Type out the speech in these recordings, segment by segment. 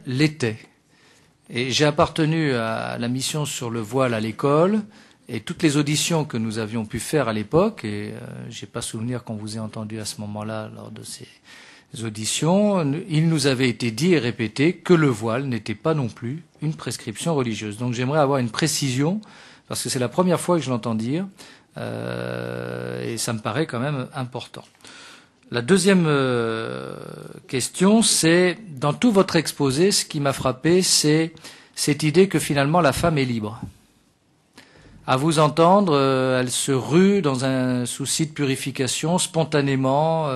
l'était. Et j'ai appartenu à la mission sur le voile à l'école, et toutes les auditions que nous avions pu faire à l'époque, et j'ai pas souvenir qu'on vous ait entendu à ce moment-là lors de ces auditions, il nous avait été dit et répété que le voile n'était pas non plus une prescription religieuse. Donc j'aimerais avoir une précision, parce que c'est la première fois que je l'entends dire, et ça me paraît quand même important. La deuxième question, c'est, dans tout votre exposé, ce qui m'a frappé, c'est cette idée que finalement la femme est libre. À vous entendre, elle se rue dans un souci de purification, spontanément,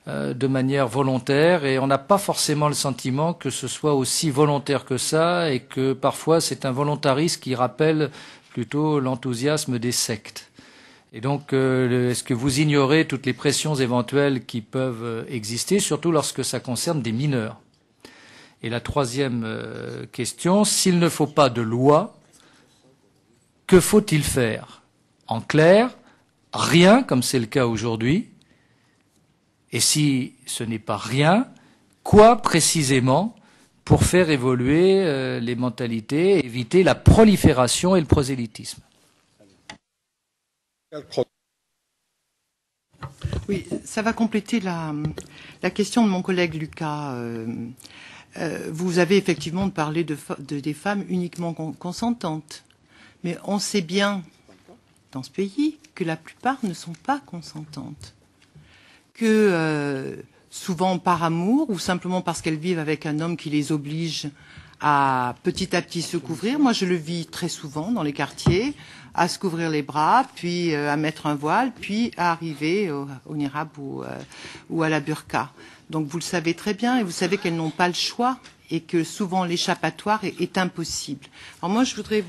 de manière volontaire, et on n'a pas forcément le sentiment que ce soit aussi volontaire que ça, et que parfois c'est un volontarisme qui rappelle plutôt l'enthousiasme des sectes. Et donc, est-ce que vous ignorez toutes les pressions éventuelles qui peuvent exister, surtout lorsque ça concerne des mineurs? Et la troisième question, s'il ne faut pas de loi, que faut-il faire? En clair, rien, comme c'est le cas aujourd'hui. Et si ce n'est pas rien, quoi précisément pour faire évoluer les mentalités, et éviter la prolifération et le prosélytisme? Oui, ça va compléter la question de mon collègue Lucas. Vous avez effectivement parlé des femmes uniquement consentantes. Mais on sait bien, dans ce pays, que la plupart ne sont pas consentantes. Que souvent par amour, ou simplement parce qu'elles vivent avec un homme qui les oblige à petit se couvrir. Moi, je le vis très souvent dans les quartiers, à se couvrir les bras, puis à mettre un voile, puis à arriver au niqab ou à la burqa. Donc vous le savez très bien, et vous savez qu'elles n'ont pas le choix, et que souvent l'échappatoire est impossible. Alors moi, je voudrais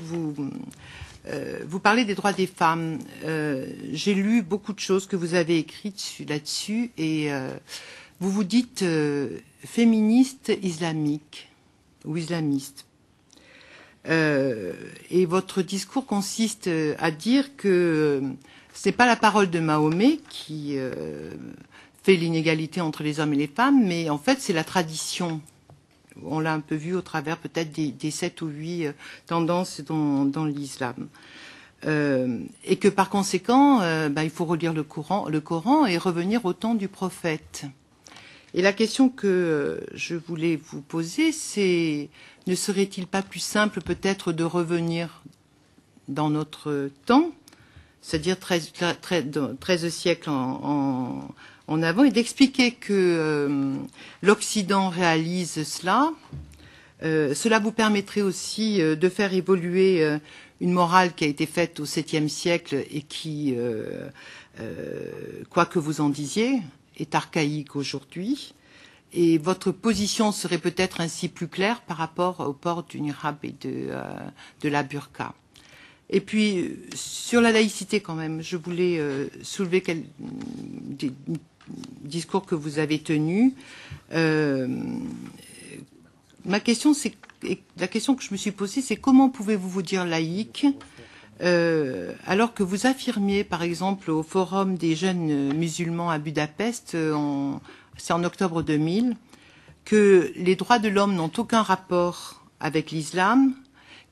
vous parler des droits des femmes. J'ai lu beaucoup de choses que vous avez écrites là-dessus, et vous vous dites féministe islamique ou islamiste. Et votre discours consiste à dire que ce n'est pas la parole de Mahomet qui fait l'inégalité entre les hommes et les femmes, mais en fait c'est la tradition. On l'a un peu vu au travers peut-être des 7 ou 8 tendances dans l'islam. Et que par conséquent, il faut relire le Coran et revenir au temps du prophète. Et la question que je voulais vous poser, c'est ne serait-il pas plus simple peut-être de revenir dans notre temps, c'est-à-dire 13 siècles en avant, et d'expliquer que l'Occident réalise cela. Cela vous permettrait aussi de faire évoluer une morale qui a été faite au 7e siècle et qui, quoi que vous en disiez, est archaïque aujourd'hui. Et votre position serait peut-être ainsi plus claire par rapport au port du niqab et de la burqa. Et puis, sur la laïcité quand même, je voulais soulever des discours que vous avez tenus. La question que je me suis posée, c'est comment pouvez-vous vous dire laïque alors que vous affirmiez, par exemple, au Forum des jeunes musulmans à Budapest, c'est en octobre 2000, que les droits de l'homme n'ont aucun rapport avec l'islam,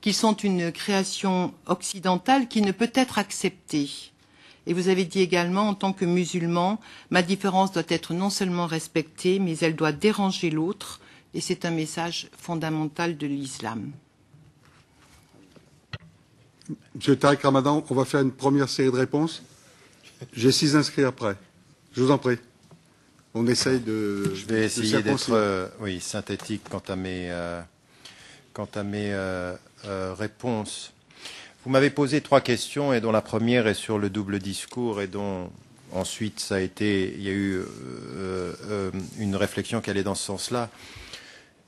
qu'ils sont une création occidentale qui ne peut être acceptée. Et vous avez dit également, en tant que musulman, ma différence doit être non seulement respectée, mais elle doit déranger l'autre, et c'est un message fondamental de l'islam. Monsieur Tariq Ramadan, on va faire une première série de réponses. J'ai 6 inscrits après. Je vous en prie. On essaye de... Je vais essayer d'être synthétique quant à mes réponses. Vous m'avez posé 3 questions, et dont la première est sur le double discours, et dont ensuite il y a eu une réflexion qui allait dans ce sens-là.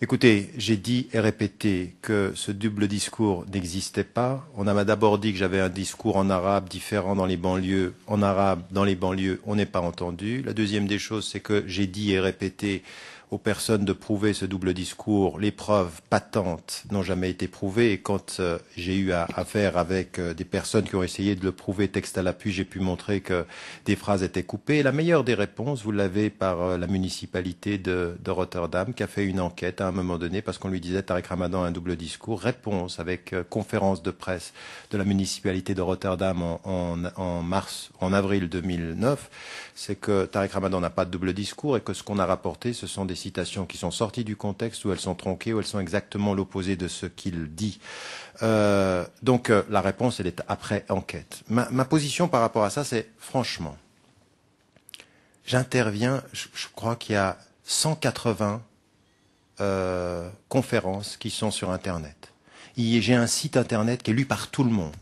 Écoutez, j'ai dit et répété que ce double discours n'existait pas. On m'a d'abord dit que j'avais un discours en arabe différent dans les banlieues. En arabe, dans les banlieues, on n'est pas entendu. La deuxième des choses, c'est que j'ai dit et répété, aux personnes de prouver ce double discours. Les preuves patentes n'ont jamais été prouvées. Et quand j'ai eu affaire avec des personnes qui ont essayé de le prouver texte à l'appui, j'ai pu montrer que des phrases étaient coupées. Et la meilleure des réponses, vous l'avez par la municipalité de Rotterdam, qui a fait une enquête à un moment donné, parce qu'on lui disait Tariq Ramadan a un double discours. Réponse avec conférence de presse de la municipalité de Rotterdam en avril 2009, c'est que Tariq Ramadan n'a pas de double discours et que ce qu'on a rapporté, ce sont des citations qui sont sorties du contexte, où elles sont tronquées, où elles sont exactement l'opposé de ce qu'il dit. Donc la réponse, elle est après enquête. Ma position par rapport à ça, c'est franchement, j'interviens, je crois qu'il y a 180 conférences qui sont sur Internet. J'ai un site Internet qui est lu par tout le monde.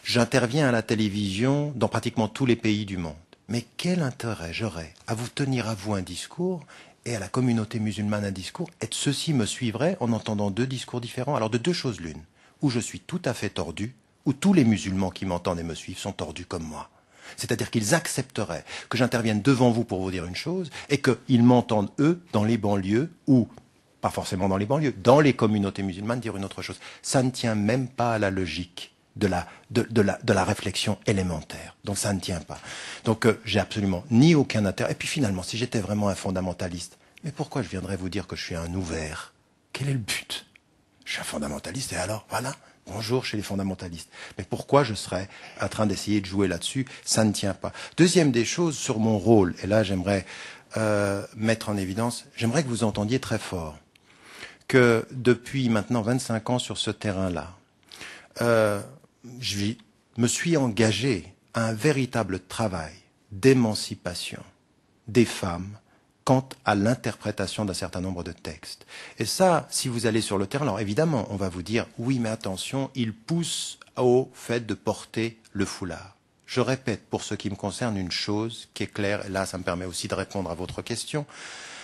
J'interviens à la télévision dans pratiquement tous les pays du monde. Mais quel intérêt j'aurais à vous tenir à vous un discours et à la communauté musulmane un discours, et ceux-ci me suivraient en entendant deux discours différents? Alors de deux choses l'une, où je suis tout à fait tordu, où tous les musulmans qui m'entendent et me suivent sont tordus comme moi. C'est-à-dire qu'ils accepteraient que j'intervienne devant vous pour vous dire une chose, et qu'ils m'entendent, eux, dans les banlieues, ou, pas forcément dans les banlieues, dans les communautés musulmanes, dire une autre chose. Ça ne tient même pas à la logique de la réflexion élémentaire. Donc ça ne tient pas. Donc j'ai absolument ni aucun intérêt. Et puis finalement, si j'étais vraiment un fondamentaliste, mais pourquoi je viendrais vous dire que je suis un ouvert? Quel est le but? Je suis un fondamentaliste et alors, voilà, bonjour chez les fondamentalistes. Mais pourquoi je serais en train d'essayer de jouer là-dessus? Ça ne tient pas. Deuxième des choses, sur mon rôle, et là j'aimerais mettre en évidence, j'aimerais que vous entendiez très fort que depuis maintenant 25 ans sur ce terrain-là, je me suis engagé à un véritable travail d'émancipation des femmes quant à l'interprétation d'un certain nombre de textes. Et ça, si vous allez sur le terrain, alors évidemment, on va vous dire, oui, mais attention, il pousse au fait de porter le foulard. Je répète, pour ce qui me concerne, une chose qui est claire, et là, ça me permet aussi de répondre à votre question,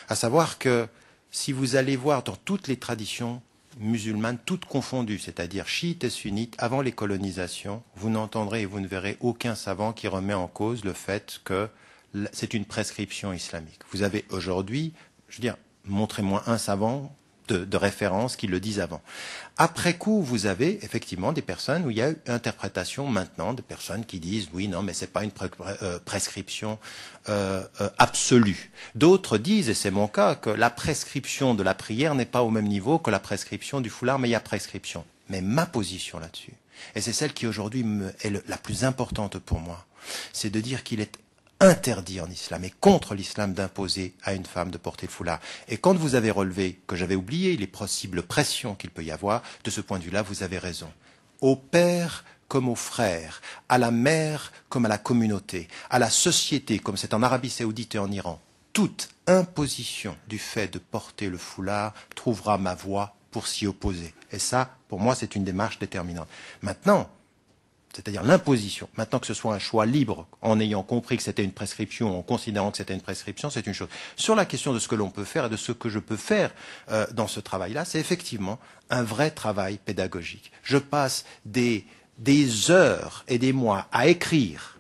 à savoir que si vous allez voir dans toutes les traditions musulmanes, toutes confondues, c'est-à-dire chiites et sunnites, avant les colonisations, vous n'entendrez et vous ne verrez aucun savant qui remet en cause le fait que c'est une prescription islamique. Vous avez aujourd'hui, je veux dire, montrez-moi un savant de référence qui le disent avant. Après coup, vous avez effectivement des personnes où il y a une interprétation maintenant, des personnes qui disent oui, non, mais c'est pas une prescription absolue. D'autres disent, et c'est mon cas, que la prescription de la prière n'est pas au même niveau que la prescription du foulard, mais il y a prescription. Mais ma position là-dessus, et c'est celle qui aujourd'hui est la plus importante pour moi, c'est de dire qu'il est interdit en islam et contre l'islam d'imposer à une femme de porter le foulard. Et quand vous avez relevé que j'avais oublié les possibles pressions qu'il peut y avoir, de ce point de vue-là, vous avez raison. Au père comme aux frères, à la mère comme à la communauté, à la société comme c'est en Arabie Saoudite et en Iran, toute imposition du fait de porter le foulard trouvera ma voie pour s'y opposer. Et ça, pour moi, c'est une démarche déterminante. Maintenant, c'est-à-dire l'imposition. Maintenant que ce soit un choix libre, en ayant compris que c'était une prescription, en considérant que c'était une prescription, c'est une chose. Sur la question de ce que l'on peut faire et de ce que je peux faire dans ce travail-là, c'est effectivement un vrai travail pédagogique. Je passe des heures et des mois à écrire,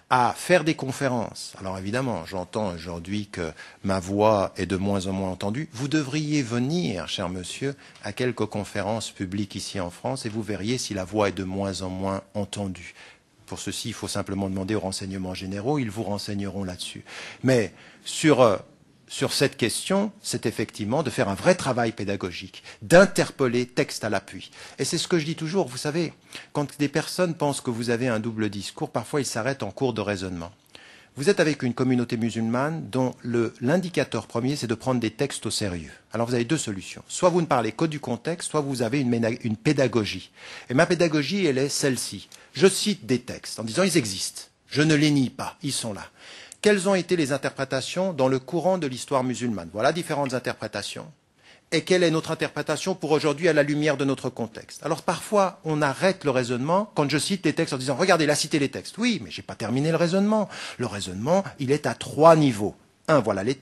à faire des conférences. Alors évidemment, j'entends aujourd'hui que ma voix est de moins en moins entendue. Vous devriez venir, cher monsieur, à quelques conférences publiques ici en France et vous verriez si la voix est de moins en moins entendue. Pour ceci, il faut simplement demander aux renseignements généraux, ils vous renseigneront là-dessus. Mais sur cette question, c'est effectivement de faire un vrai travail pédagogique, d'interpeller texte à l'appui. Et c'est ce que je dis toujours, vous savez, quand des personnes pensent que vous avez un double discours, parfois ils s'arrêtent en cours de raisonnement. Vous êtes avec une communauté musulmane dont l'indicateur premier, c'est de prendre des textes au sérieux. Alors vous avez deux solutions. Soit vous ne parlez que du contexte, soit vous avez une pédagogie. Et ma pédagogie, elle est celle-ci. Je cite des textes en disant ils existent. Je ne les nie pas, ils sont là. Quelles ont été les interprétations dans le courant de l'histoire musulmane? Voilà différentes interprétations. Et quelle est notre interprétation pour aujourd'hui à la lumière de notre contexte? Alors parfois, on arrête le raisonnement quand je cite les textes en disant « Regardez, il a cité les textes ». Oui, mais je n'ai pas terminé le raisonnement. Le raisonnement, il est à 3 niveaux. 1, voilà les